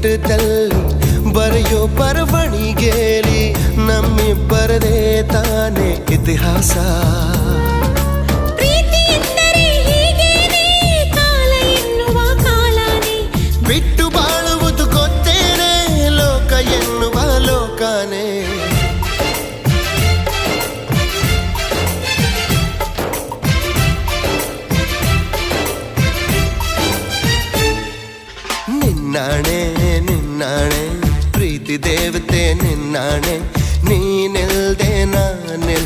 ಕಂಠದಲ್ಲಿ ಬರೆಯೋ ಬರವಣಿಗೆಲಿ ನಮ್ಮಿಬ್ಬರದೇ ತಾನೇ ಇತಿಹಾಸ. ಬಿಟ್ಟು ಬಾಳುವುದು ಗೊತ್ತೇನೆ ಲೋಕ ಎನ್ನುವ ಲೋಕನೇ. ನಿನ್ನಾಣೆ ನಿನ್ನಾಣೆ ಪ್ರೀತಿ ದೇವತೆ ನಿನ್ನಾಣೆ, ನೀನಿಲ್ದೆ ನಾನಿಲ್ಲ